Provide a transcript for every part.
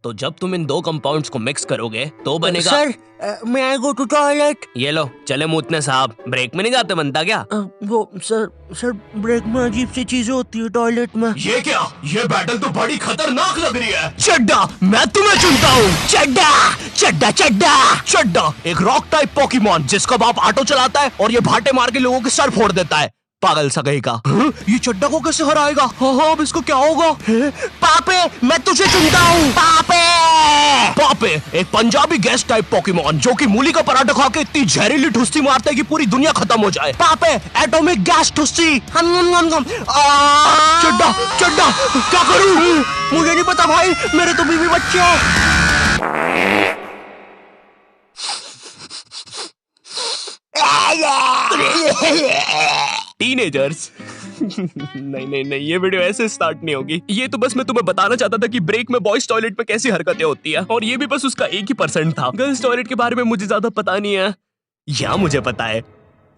तो जब तुम इन दो कंपाउंड्स को मिक्स करोगे तो बनेगा। सर, मैं आई गो टू टॉयलेट। ये लो, चले मूतने साहब। ब्रेक में नहीं जाते बनता क्या? वो सर ब्रेक में अजीब सी चीजें होती है टॉयलेट में। ये क्या? ये बैटल तो बड़ी खतरनाक लग रही है। चड्डा, मैं तुम्हें चुनता हूँ। चड्डा चड्डा चड्डा चड्डा एक रॉक टाइप पोकेमॉन जिसका बाप ऑटो चलाता है और ये भाटे मार के लोगों के सर फोड़ देता है। पागल सा कहीं का। ये चड्डा को कैसे हराएगा? हाँ, अब इसको क्या होगा? पापे, मैं तुझे चुनता हूँ। पापे पापे एक पंजाबी गैस टाइप पोकेमॉन जो कि मूली का पराठा खा के इतनी जहरीली ठुस्सी मारता है कि पूरी दुनिया खत्म हो जाए। पापे एटॉमिक गैस ठुस्सी। चड्डा चड्डा क्या करूँ? मुझे नहीं पता भाई, मेरे तो बीवी बच्चे हैं। टीनेजर्स नहीं, ये वीडियो ऐसे स्टार्ट नहीं होगी। ये तो बस मैं तुम्हें बताना चाहता था कि ब्रेक में बॉयज टॉयलेट में कैसी हरकतें होती है, और ये भी बस उसका 1% था। गर्ल्स टॉयलेट के बारे में मुझे ज्यादा पता नहीं है, या मुझे पता है।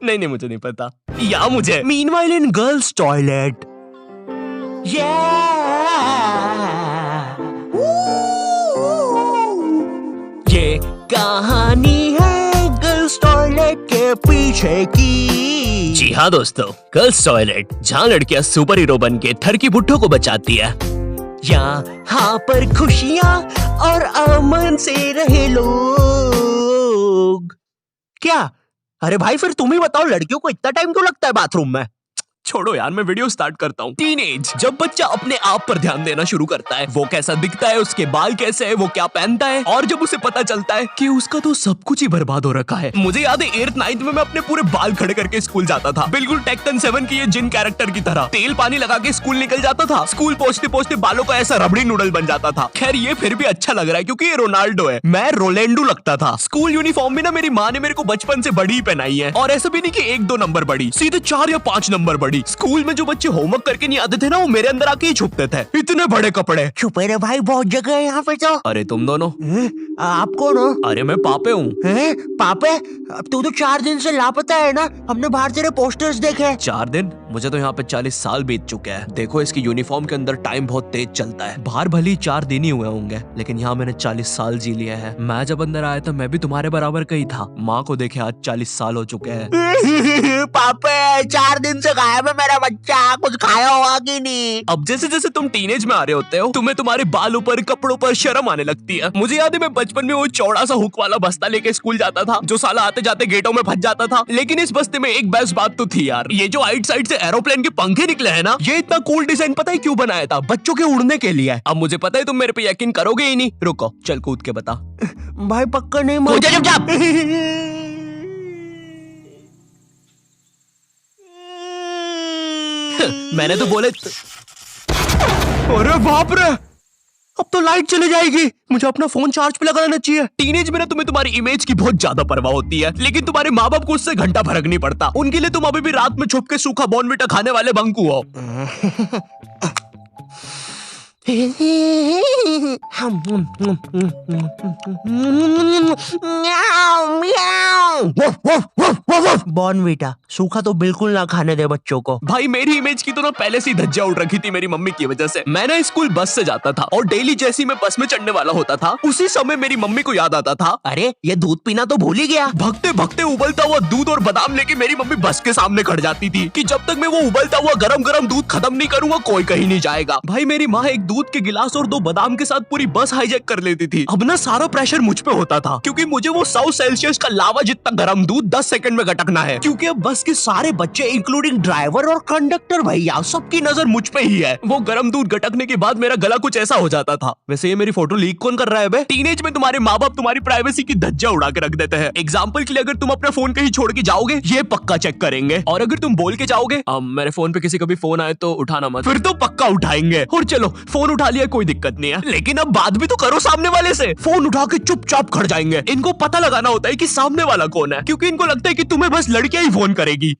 नहीं, मुझे नहीं पता, या मुझे। मीनवाइल इन गर्ल्स टॉयलेट, ये कहानी है गर्ल्स टॉयलेट के पीछे की। जी हाँ दोस्तों, गर्ल्स टॉयलेट जहाँ लड़कियाँ सुपर हीरो बन के ठरकी बुड्ढों को बचाती है। यहाँ पर खुशियाँ और अमन से रहे लोग। क्या? अरे भाई, फिर तुम ही बताओ, लड़कियों को इतना टाइम क्यों लगता है बाथरूम में? छोड़ो यार, मैं वीडियो स्टार्ट करता हूँ। टीनेज, जब बच्चा अपने आप पर ध्यान देना शुरू करता है, वो कैसा दिखता है, उसके बाल कैसे है, वो क्या पहनता है, और जब उसे पता चलता है कि उसका तो सब कुछ ही बर्बाद हो रखा है। मुझे याद है 8th 9th में मैं अपने पूरे बाल खड़े करके स्कूल जाता था, बिल्कुल टेक्टन 7 की ये जिन कैरेक्टर की तरह। तेल पानी लगा के स्कूल निकल जाता था। स्कूल पहुंचते पहुंचते बालों का ऐसा रबड़ी नूडल बन जाता था। खैर ये फिर भी अच्छा लग रहा है क्योंकि ये रोनाल्डो है, मैं रोलेंडो लगता था। स्कूल यूनिफॉर्म में ना मेरी माँ ने मेरे को बचपन से बड़ी पहनाई है, और ऐसा भी नहीं कि 1-2 नंबर बड़ी, सीधे 4 या 5 नंबर बड़ी। स्कूल में जो बच्चे होमवर्क करके नहीं आते थे ना, वो मेरे अंदर आके ही छुपते थे। इतने बड़े कपड़े। छुपे रे भाई, बहुत जगह है यहाँ पे तो। अरे तुम दोनों? आप कौन हो? अरे मैं पापे हूँ। पापे? अब तू तो 4 दिन से लापता है ना, हमने बाहर तेरे पोस्टर्स देखे। 4 दिन? मुझे तो यहाँ पे 40 साल बीत चुके हैं। देखो इसकी यूनिफॉर्म के अंदर टाइम बहुत तेज चलता है। बाहर भली 4 दिन ही हुए होंगे, लेकिन यहाँ मैंने 40 साल जी लिया है। मैं जब अंदर आया था मैं भी तुम्हारे बराबर का ही था। माँ को देखे आज 40 साल हो चुके हैं। पापे 4 दिन से गायब है मेरा बच्चा, कुछ खाया होगा कि नहीं? अब जैसे जैसे तुम टीनेज में आ रहे होते हो, तुम्हें तुम्हारे बालों पर, कपड़ों पर शर्म आने लगती है। मुझे याद है मैं बचपन में वो चौड़ा सा हुक वाला बस्ता लेके स्कूल जाता था, जो साला आते जाते गेटों में फंस जाता था। लेकिन इस बस्ते में एक बेस्ट बात तो थी यार, ये जो आइट साइड से एरोप्लेन के पंखे निकले हैं ना, ये इतना कूल डिजाइन पता है क्यों बनाया था? बच्चों के उड़ने के लिए। अब मुझे पता है तुम मेरे पे यकीन करोगे ही नहीं। रुको, चल कूद के बता। भाई पक्का नहीं? मुझे चुपचाप। मैंने तो बोले। अरे बाप रे, अब तो लाइट चली जाएगी। मुझे अपना फोन चार्ज पे लगाना चाहिए। टीनेज में ना तुम्हें तुम्हारी इमेज की बहुत ज्यादा परवाह होती है, लेकिन तुम्हारे माँ बाप को उससे घंटा फर्क नहीं पड़ता। उनके लिए तुम अभी भी रात में छुप के सूखा बॉर्नविटा खाने वाले बंकू हो। बॉर्नविटा सूखा तो बिल्कुल ना खाने दे बच्चों को। भाई मेरी इमेज की तो ना पहले से ही धज्जियां उड़ रखी थी मेरी मम्मी की वजह से। मैं ना स्कूल बस से जाता था, और डेली जैसी मैं बस में चढ़ने वाला होता था, उसी समय मेरी मम्मी को याद आता था, अरे ये दूध पीना तो भूल ही गया। भगते भगते उबलता हुआ दूध और बादाम लेके मेरी मम्मी बस के सामने खड़ जाती थी कि जब तक मैं वो उबलता हुआ गरम गरम दूध खत्म नहीं करूंगा कोई कहीं नहीं जाएगा। भाई मेरी माँ एक दूध के गिलास और 2 बादाम के साथ पूरी बस हाईजैक कर लेती थी। अब ना सारा प्रेशर मुझ पे होता था, क्योंकि मुझे वो 100 सेल्सियस का लावा जितना गर्म दूध 10 सेकंड में गटकना है, क्योंकि अब बस के सारे बच्चे इंक्लूडिंग ड्राइवर और कंडक्टर भैया सबकी नजर मुझ पे ही है। वो गर्म दूध गटकने के बाद मेरा गला कुछ ऐसा हो जाता था। वैसे ये मेरी फोटो लीक कौन कर रहा है बे? टीनेज में तुम्हारे माँ बाप तुम्हारी प्राइवेसी की धज्जियां उड़ा के रख देते हैं। एग्जाम्पल के लिए अगर तुम अपना फोन कहीं छोड़ के जाओगे, ये पक्का चेक करेंगे, और अगर तुम बोल के जाओगे मेरे फोन पे किसी का भी फोन आए तो उठाना मत, फिर तो पक्का उठाएंगे। और चलो फोन उठा लिया कोई दिक्कत नहीं है, लेकिन अब बात भी तो करो सामने वाले से। फोन उठा के चुपचाप खड़ जाएंगे। इनको पता लगाना होता है कि सामने वाला कौन है, क्योंकि इनको लगता है कि तुम्हें बस लड़कियां ही फोन करेगी।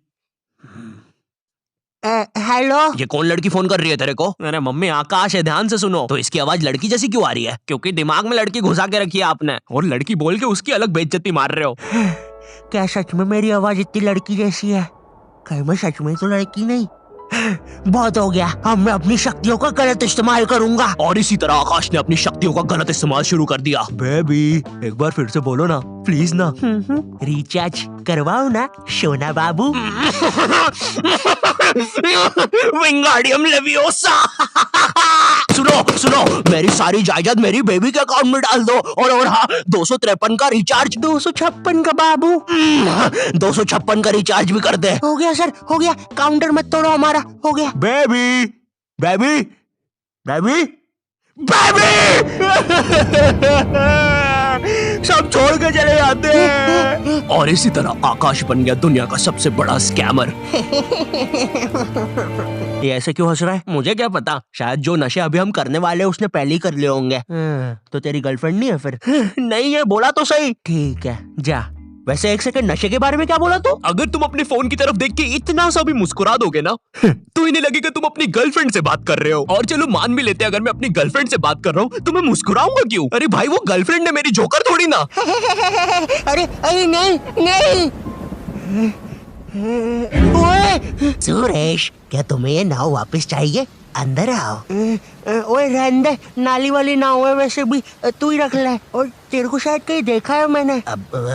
हेलो, ये कौन लड़की फोन कर रही है तेरे को? अरे मम्मी आकाश है, ध्यान से सुनो। तो इसकी आवाज लड़की जैसी क्यों आ रही है? क्योंकि दिमाग में लड़की घुसा के रखी है आपने, और लड़की बोल के उसकी अलग बेइज्जती मार रहे हो। क्या सच में मेरी आवाज इतनी लड़की जैसी है? कहीं मैं सच में तो लड़की नहीं? बहुत हो गया, अब मैं अपनी शक्तियों का गलत इस्तेमाल करूंगा। और इसी तरह आकाश ने अपनी शक्तियों का गलत इस्तेमाल शुरू कर दिया। बेबी एक बार फिर से बोलो ना प्लीज ना। रिचार्ज करवाओ ना सोना बाबू। विंगाडियम लेवियोसा। सुनो सुनो, मेरी सारी जायदाद मेरी बेबी के अकाउंट में डाल दो। और हाँ, 253 का रिचार्ज। 256 का बाबू। 256 का रिचार्ज भी कर दे। हो गया सर, हो गया, काउंटर मत तोड़ो हमारा, हो गया। Baby baby baby baby. सब छोड़ के चले जाते हैं। और इसी तरह आकाश बन गया दुनिया का सबसे बड़ा स्कैमर। ये ऐसे क्यों हंस रहा है? मुझे क्या पता, शायद जो नशे अभी हम करने वाले हैं उसने पहले ही कर लिए होंगे। तो तेरी गर्लफ्रेंड नहीं है फिर? नहीं है, बोला तो सही। ठीक है जा। वैसे एक सेकंड, नशे के बारे में क्या बोला तू? अगर तुम अपने फोन की तरफ देख के इतना सा भी मुस्कुरा दोगे ना तो इन्हें लगेगा तुम अपनी गर्लफ्रेंड से बात कर रहे हो। और चलो मान भी लेते हैं, अगर मैं अपनी गर्लफ्रेंड से बात कर रहा हूँ तो मैं मुस्कुराऊंगा क्यों? अरे भाई वो गर्लफ्रेंड है मेरी, जोकर थोड़ी ना। अरे अरे नहीं नहीं। ओए सुरेश, क्या तुम्हें ये नाव वापस चाहिए? अंदर आओ। ओए रहने दे, नाली वाली नाव है वैसे भी, तू ही रख ले। और तेरे को शायद कहीं देखा है मैंने।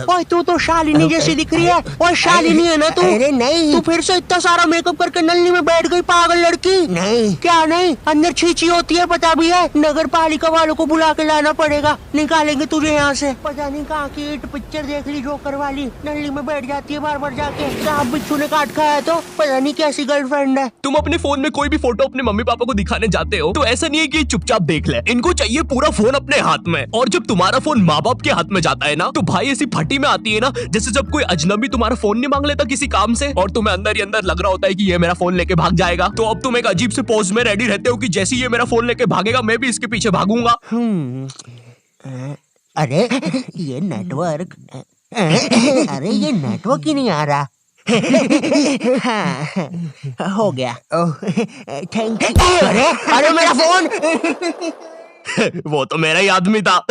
ओए तू तो शालिनी जैसी दिख रही है। ओए शालिनी है ना तू? अरे नहीं, तू फिर से इतना सारा मेकअप करके नल्ली में बैठ गई पागल लड़की। नहीं क्या नहीं, अंदर छींची होती है पता भी है। नगर पालिका वालों को बुला के लाना पड़ेगा, निकालेंगे तुझे यहाँ से। पता नहीं कहाँ की हिट पिक्चर देख ली जोकर वाली, नल्ली में बैठ जाती है बार बार जाके। सांप बिच्छू ने काट खाया तो पता नहीं कैसी गर्लफ्रेंड है। तुम अपने फोन में कोई भी फोटो अपने मम्मी पापा को दिखाने जाते हो तो ऐसा नहीं है कि ये चुपचाप देख ले, इनको चाहिए पूरा फोन अपने हाथ में। और जब तुम्हारा फोन माँ बाप के हाथ में जाता है ना तो भाई ऐसी फटी में आती है ना, जैसे जब कोई अजनबी तुम्हारा फोन नहीं मांग लेता किसी काम से और तुम्हें अंदर ही अंदर लग रहा होता है कि ये मेरा फोन लेके भाग जाएगा। तो अब तुम एक अजीब से पोज में रेडी रहते हो कि जैसे ये मेरा फोन लेके भागेगा मैं भी इसके पीछे भागूंगा। अरे ये नेटवर्क, अरे ये नेटवर्क ही नहीं आ रहा। हाँ, हो गया। Thank you. अरे अरे मेरा फोन। वो तो मेरा ही आदमी था।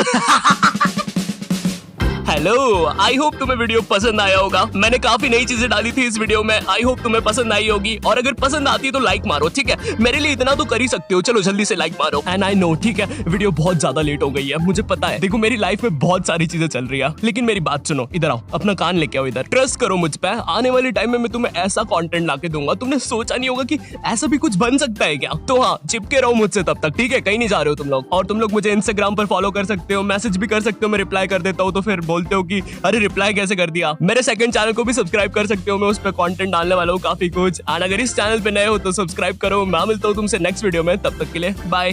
हेलो, आई होप तुम्हें वीडियो पसंद आया होगा। मैंने काफी नई चीजें डाली थी इस वीडियो में, आई होप तुम्हें पसंद आई होगी। और अगर पसंद आती है तो लाइक मारो, ठीक है? मेरे लिए इतना तो कर ही सकते हो, चलो जल्दी से लाइक मारो। एंड आई नो, ठीक है, वीडियो बहुत ज्यादा लेट हो गई है, मुझे पता है। देखो मेरी लाइफ में बहुत सारी चीजें चल रही है, लेकिन मेरी बात सुनो, इधर आओ, अपना कान लेके आओ इधर। ट्रस्ट करो मुझ पे, आने वाले टाइम में मैं तुम्हें ऐसा कंटेंट लाके दूंगा, तुमने सोचा नहीं होगा कि ऐसा भी कुछ बन सकता है क्या। तो हाँ, चिपके रहो मुझसे तब तक, ठीक है? कहीं नहीं जा रहे हो तुम लोग। और तुम लोग मुझे इंस्टाग्राम पर फॉलो कर सकते हो, मैसेज भी कर सकते हो, मैं रिप्लाई कर देता हूँ। तो फिर बोलते हो कि अरे रिप्लाई कैसे कर दिया। मेरे सेकंड चैनल को भी सब्सक्राइब कर सकते हो, मैं उस पर कंटेंट डालने वाला हूँ काफी कुछ। और अगर इस चैनल पे नए हो तो सब्सक्राइब करो। मैं मिलता हूँ तुमसे नेक्स्ट वीडियो में, तब तक के लिए बाय।